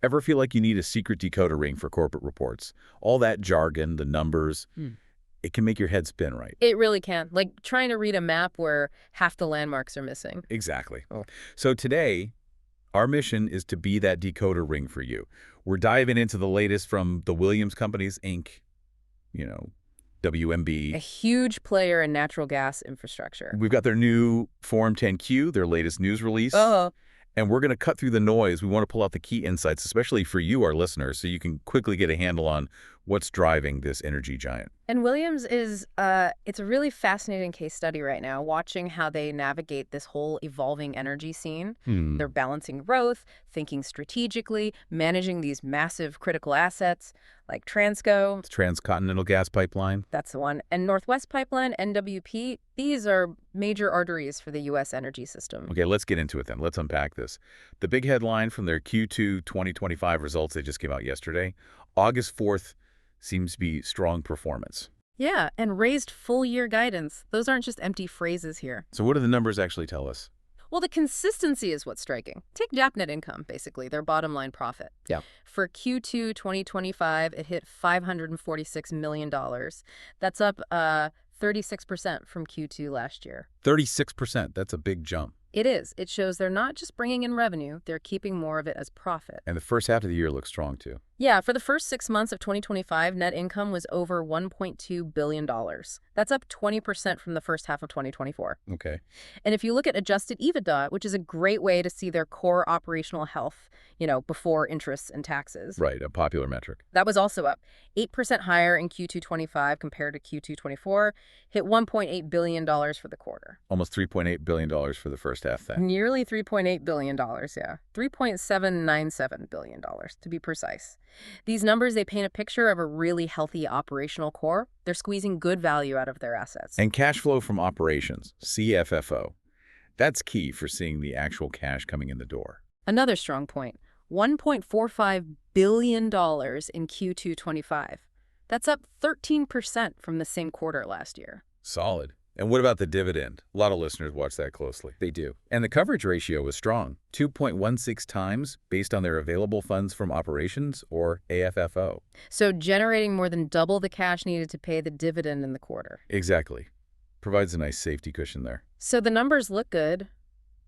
Ever feel like you need a secret decoder ring for corporate reports? All that jargon, the numbers, it can make your head spin, right? It really can. Like trying to read a map where half the landmarks are missing. Exactly. Oh. So today, our mission is to be that decoder ring for you. We're diving into the latest from the Williams Companies, Inc., WMB. A huge player in natural gas infrastructure. We've got their new Form 10Q, their latest news release. Oh. And we're going to cut through the noise. We want to pull out the key insights, especially for you, our listeners, so you can quickly get a handle on what's driving this energy giant. And Williams is, it's a really fascinating case study right now, watching how they navigate this whole evolving energy scene. They're balancing growth, thinking strategically, managing these massive critical assets like Transco. Transcontinental gas pipeline. That's the one. And Northwest Pipeline, NWP, these are major arteries for the U.S. energy system. Okay, let's get into it then. Let's unpack this. The big headline from their Q2 2025 results that just came out yesterday, August 4th, seems to be strong performance. Yeah, and raised full-year guidance. Those aren't just empty phrases here. So what do the numbers actually tell us? Well, the consistency is what's striking. Take GAAP net income, basically, their bottom line profit. Yeah. For Q2 2025, it hit $546 million. That's up 36% from Q2 last year. 36%, that's a big jump. It is. It shows they're not just bringing in revenue, they're keeping more of it as profit. And the first half of the year looks strong, too. Yeah, for the first 6 months of 2025, net income was over $1.2 billion. That's up 20% from the first half of 2024. Okay. And if you look at adjusted EBITDA, which is a great way to see their core operational health, before interests and taxes. Right, a popular metric. That was also up 8% higher in Q2 25 compared to Q2 24, hit $1.8 billion for the quarter. Almost $3.8 billion for the first half then. Nearly $3.8 billion, yeah. $3.797 billion, to be precise. These numbers, they paint a picture of a really healthy operational core. They're squeezing good value out of their assets. And cash flow from operations, CFFO. That's key for seeing the actual cash coming in the door. Another strong point, $1.45 billion in Q2 25. That's up 13% from the same quarter last year. Solid. And what about the dividend? A lot of listeners watch that closely. They do. And the coverage ratio was strong, 2.16 times based on their available funds from operations, or AFFO. So generating more than double the cash needed to pay the dividend in the quarter. Exactly. Provides a nice safety cushion there. So the numbers look good,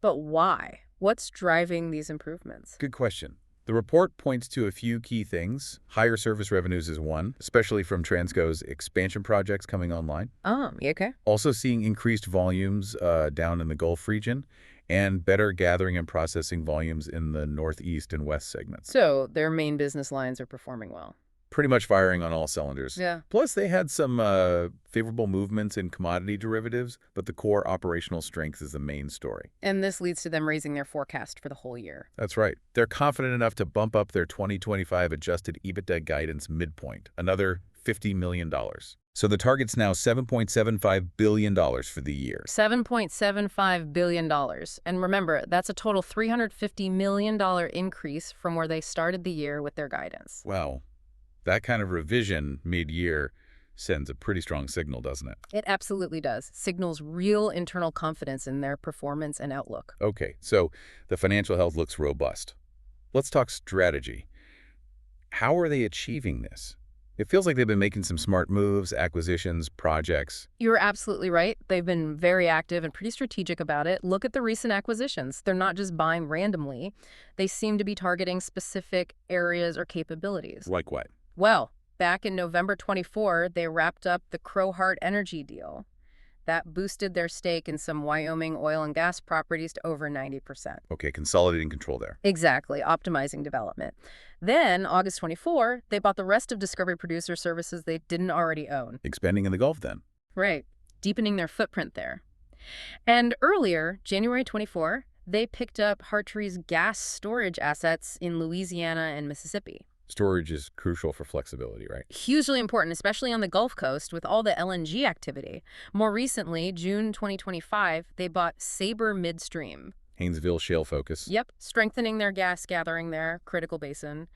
but why? What's driving these improvements? Good question. The report points to a few key things. Higher service revenues is one, especially from Transco's expansion projects coming online. Okay. Also seeing increased volumes down in the Gulf region and better gathering and processing volumes in the Northeast and West segments. So their main business lines are performing well. Pretty much firing on all cylinders. Yeah. Plus, they had some favorable movements in commodity derivatives, but the core operational strength is the main story. And this leads to them raising their forecast for the whole year. That's right. They're confident enough to bump up their 2025 adjusted EBITDA guidance midpoint, another $50 million. So the target's now $7.75 billion for the year. $7.75 billion. And remember, that's a total $350 million increase from where they started the year with their guidance. Wow. That kind of revision mid-year sends a pretty strong signal, doesn't it? It absolutely does. Signals real internal confidence in their performance and outlook. Okay, so the financial health looks robust. Let's talk strategy. How are they achieving this? It feels like they've been making some smart moves, acquisitions, projects. You're absolutely right. They've been very active and pretty strategic about it. Look at the recent acquisitions. They're not just buying randomly. They seem to be targeting specific areas or capabilities. Like what? Well, back in November 24, they wrapped up the Crowheart Energy deal. That boosted their stake in some Wyoming oil and gas properties to over 90%. Okay, consolidating control there. Exactly, optimizing development. Then, August 24, they bought the rest of Discovery Producer Services they didn't already own. Expanding in the Gulf then. Right, deepening their footprint there. And earlier, January 24, they picked up Hartree's gas storage assets in Louisiana and Mississippi. Storage is crucial for flexibility, right? Hugely important, especially on the Gulf Coast with all the LNG activity. More recently, June 2025, they bought Sabre Midstream. Haynesville shale focus. Yep, strengthening their gas gathering there, critical basin.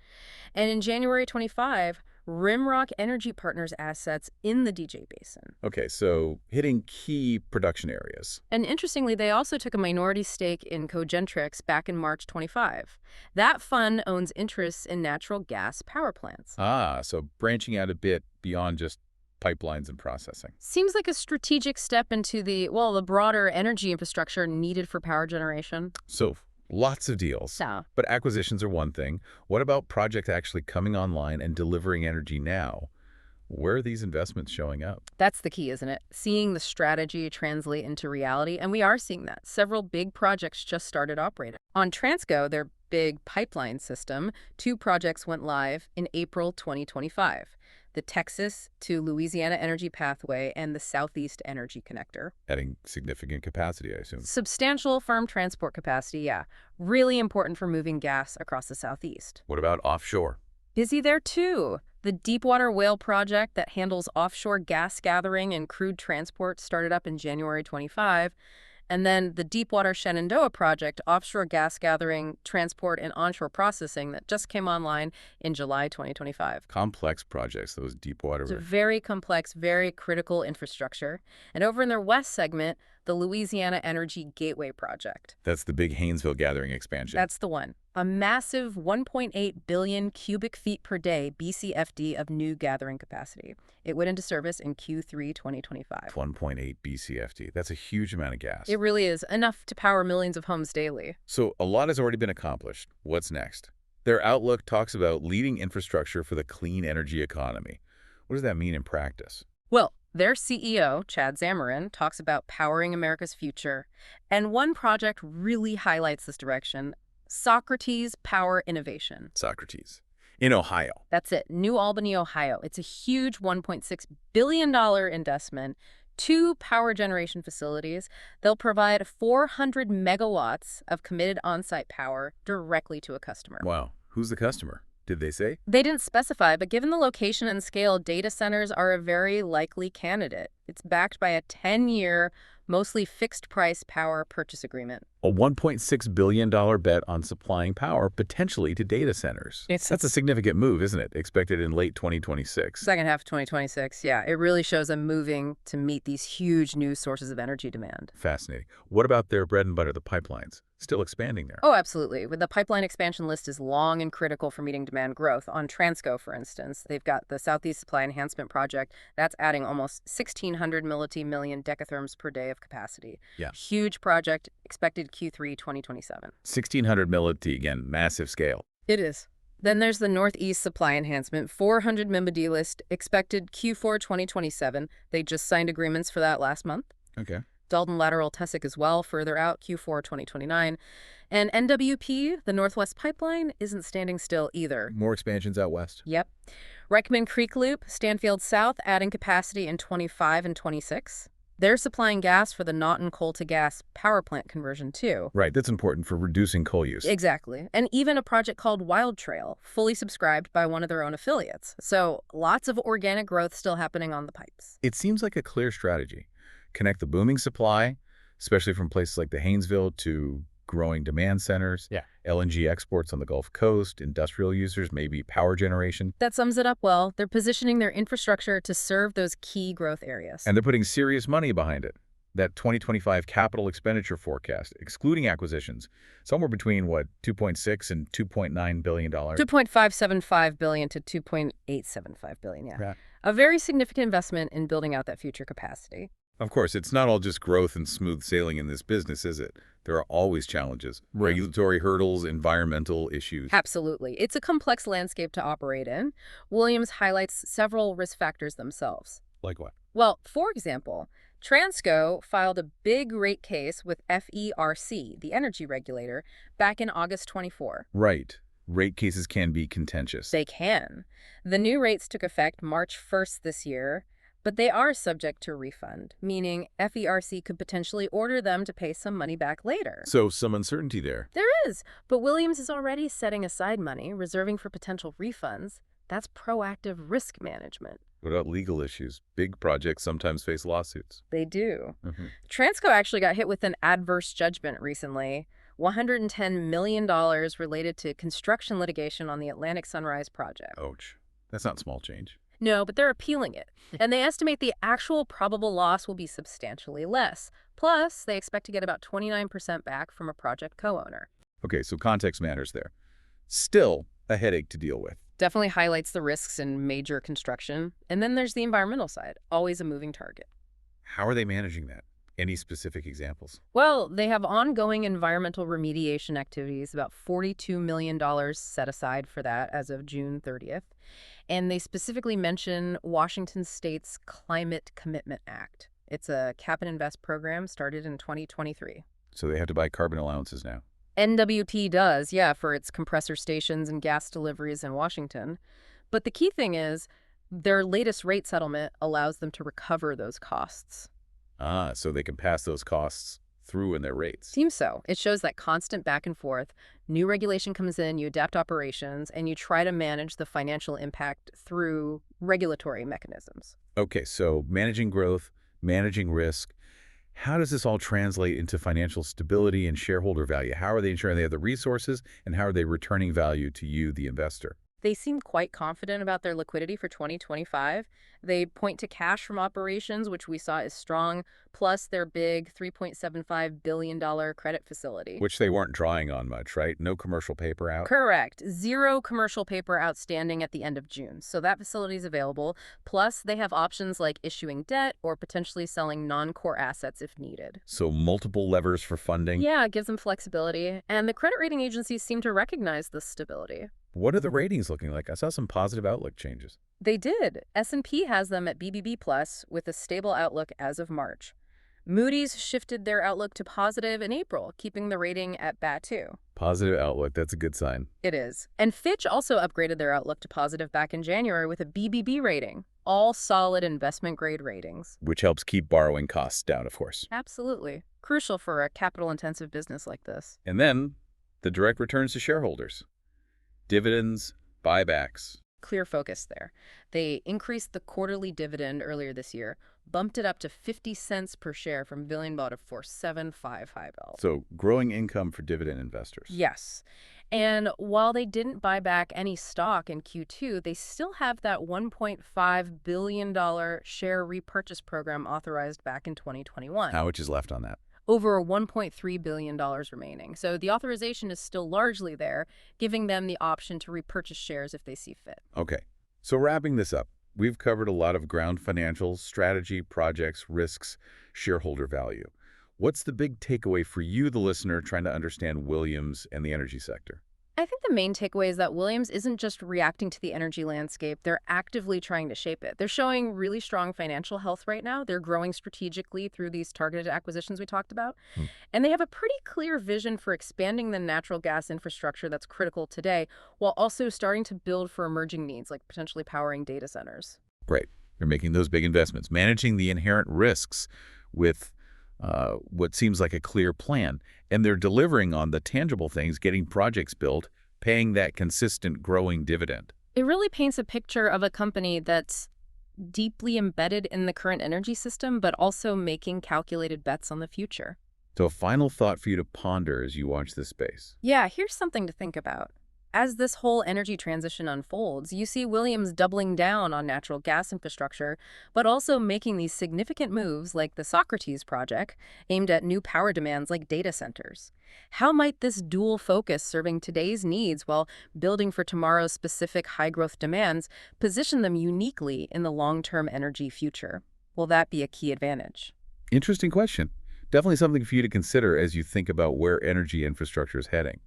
And in January 25, Rimrock Energy Partners assets in the DJ Basin. Okay, so hitting key production areas. And interestingly, they also took a minority stake in Cogentrix back in March 25. That fund owns interests in natural gas power plants. Ah, so branching out a bit beyond just pipelines and processing. Seems like a strategic step into the broader energy infrastructure needed for power generation. So lots of deals. So, But acquisitions are one thing. What about projects actually coming online and delivering energy now? Where are these investments showing up? that's the key, isn't it? Seeing the strategy translate into reality, and we are seeing that. Several big projects just started operating. On Transco, their big pipeline system, 2 projects went live in April 2025. The Texas to Louisiana Energy Pathway and the Southeast Energy Connector. Adding significant capacity, I assume. Substantial firm transport capacity, yeah. Really important for moving gas across the Southeast. What about offshore? Busy there, too. The Deepwater Whale project that handles offshore gas gathering and crude transport started up in January 25. And then the Deepwater Shenandoah project, offshore gas gathering, transport, and onshore processing that just came online in July 2025. Complex projects, those deep water. It's a very complex, very critical infrastructure. And over in their west segment, the Louisiana Energy Gateway project. That's the big Haynesville gathering expansion. That's the one. A massive 1.8 billion cubic feet per day BCFD of new gathering capacity. It went into service in Q3 2025. 1.8 BCFD. That's a huge amount of gas. It really is, enough to power millions of homes daily. So a lot has already been accomplished. What's next? Their outlook talks about leading infrastructure for the clean energy economy. What does that mean in practice? Well, their CEO, Chad Zamarin, talks about powering America's future. And one project really highlights this direction: Socrates Power Innovation. Socrates. In Ohio. That's it, New Albany, Ohio. It's a huge $1.6 billion investment, 2 power generation facilities. They'll provide 400 megawatts of committed on-site power directly to a customer. Wow. Who's the customer? Did they say? They didn't specify, but given the location and scale, data centers are a very likely candidate. It's backed by a 10-year, mostly fixed-price power purchase agreement. A $1.6 billion bet on supplying power potentially to data centers. That's a significant move, isn't it? Expected in late 2026. Second half of 2026, yeah. It really shows them moving to meet these huge new sources of energy demand. Fascinating. What about their bread and butter, the pipelines? Still expanding there. Oh, absolutely. The pipeline expansion list is long and critical for meeting demand growth. On Transco, for instance, they've got the Southeast Supply Enhancement Project. That's adding almost 1,600 million decatherms per day of capacity. Yeah. Huge project, expected Q3 2027. 1,600 milli, again, massive scale. It is. Then there's the Northeast Supply Enhancement, 400 MMD list, expected Q4 2027. They just signed agreements for that last month. Okay. Dalton Lateral Tussock as well, further out, Q4 2029. And NWP, the Northwest Pipeline, isn't standing still either. More expansions out west. Yep. Reichman Creek Loop, Stanfield South, adding capacity in 25 and 26. They're supplying gas for the Naughton coal-to-gas power plant conversion, too. Right, that's important for reducing coal use. Exactly. And even a project called Wild Trail, fully subscribed by one of their own affiliates. So lots of organic growth still happening on the pipes. It seems like a clear strategy. Connect the booming supply, especially from places like the Haynesville, to growing demand centers, LNG exports on the Gulf Coast, industrial users, maybe power generation. That sums it up well. They're positioning their infrastructure to serve those key growth areas. And they're putting serious money behind it. That 2025 capital expenditure forecast, excluding acquisitions, somewhere between, $2.6 and $2.9 billion? $2.575 billion to $2.875 billion, yeah. Right. A very significant investment in building out that future capacity. Of course, it's not all just growth and smooth sailing in this business, is it? There are always challenges, regulatory hurdles, environmental issues. Absolutely. It's a complex landscape to operate in. Williams highlights several risk factors themselves. Like what? Well, for example, Transco filed a big rate case with FERC, the energy regulator, back in August 24. Right. Rate cases can be contentious. They can. The new rates took effect March 1st this year, but they are subject to a refund, meaning FERC could potentially order them to pay some money back later. So some uncertainty there. There is, but Williams is already setting aside money, reserving for potential refunds. That's proactive risk management. What about legal issues? Big projects sometimes face lawsuits. They do. Transco actually got hit with an adverse judgment recently, $110 million related to construction litigation on the Atlantic Sunrise project. Ouch. That's not small change. No, but they're appealing it. And they estimate the actual probable loss will be substantially less. Plus, they expect to get about 29% back from a project co-owner. Okay, so context matters there. Still a headache to deal with. Definitely highlights the risks in major construction. And then there's the environmental side, always a moving target. How are they managing that? Any specific examples? Well, they have ongoing environmental remediation activities, about $42 million set aside for that as of June 30th. And they specifically mention Washington State's Climate Commitment Act. It's a cap and invest program started in 2023. So they have to buy carbon allowances now. NWP does, yeah, for its compressor stations and gas deliveries in Washington. But the key thing is their latest rate settlement allows them to recover those costs. Ah, so they can pass those costs through in their rates. Seems so. It shows that constant back and forth. New regulation comes in, you adapt operations, and you try to manage the financial impact through regulatory mechanisms. Okay, so managing growth, managing risk. How does this all translate into financial stability and shareholder value? How are they ensuring they have the resources, and how are they returning value to you, the investor? They seem quite confident about their liquidity for 2025. They point to cash from operations, which we saw is strong, plus their big $3.75 billion credit facility. Which they weren't drawing on much, right? No commercial paper out? Correct. Zero commercial paper outstanding at the end of June. So that facility is available. Plus, they have options like issuing debt or potentially selling non-core assets if needed. So multiple levers for funding? Yeah, it gives them flexibility. And the credit rating agencies seem to recognize this stability. What are the ratings looking like? I saw some positive outlook changes. They did. S&P has them at BBB+, with a stable outlook as of March. Moody's shifted their outlook to positive in April, keeping the rating at Bat2. Positive outlook, that's a good sign. It is. And Fitch also upgraded their outlook to positive back in January with a BBB rating. All solid investment-grade ratings. Which helps keep borrowing costs down, of course. Absolutely. Crucial for a capital-intensive business like this. And then, the direct returns to shareholders. Dividends, buybacks. Clear focus there. They increased the quarterly dividend earlier this year, bumped it up to 50 cents per share from billion bought for $7.55. So growing income for dividend investors. Yes. And while they didn't buy back any stock in Q2, they still have that $1.5 billion share repurchase program authorized back in 2021. How much is left on that? Over $1.3 billion remaining. So the authorization is still largely there, giving them the option to repurchase shares if they see fit. Okay. So wrapping this up, we've covered a lot of ground financials, strategy, projects, risks, shareholder value. What's the big takeaway for you, the listener, trying to understand Williams and the energy sector? I think the main takeaway is that Williams isn't just reacting to the energy landscape, they're actively trying to shape it. They're showing really strong financial health right now. They're growing strategically through these targeted acquisitions we talked about. And they have a pretty clear vision for expanding the natural gas infrastructure that's critical today, while also starting to build for emerging needs, like potentially powering data centers. Great. You're making those big investments, managing the inherent risks with what seems like a clear plan. And they're delivering on the tangible things, getting projects built, paying that consistent growing dividend. It really paints a picture of a company that's deeply embedded in the current energy system, but also making calculated bets on the future. So a final thought for you to ponder as you watch this space. Yeah, here's something to think about. As this whole energy transition unfolds, you see Williams doubling down on natural gas infrastructure, but also making these significant moves like the Securities project, aimed at new power demands like data centers. How might this dual focus, serving today's needs while building for tomorrow's specific high-growth demands, position them uniquely in the long-term energy future? Will that be a key advantage? Interesting question. Definitely something for you to consider as you think about where energy infrastructure is heading.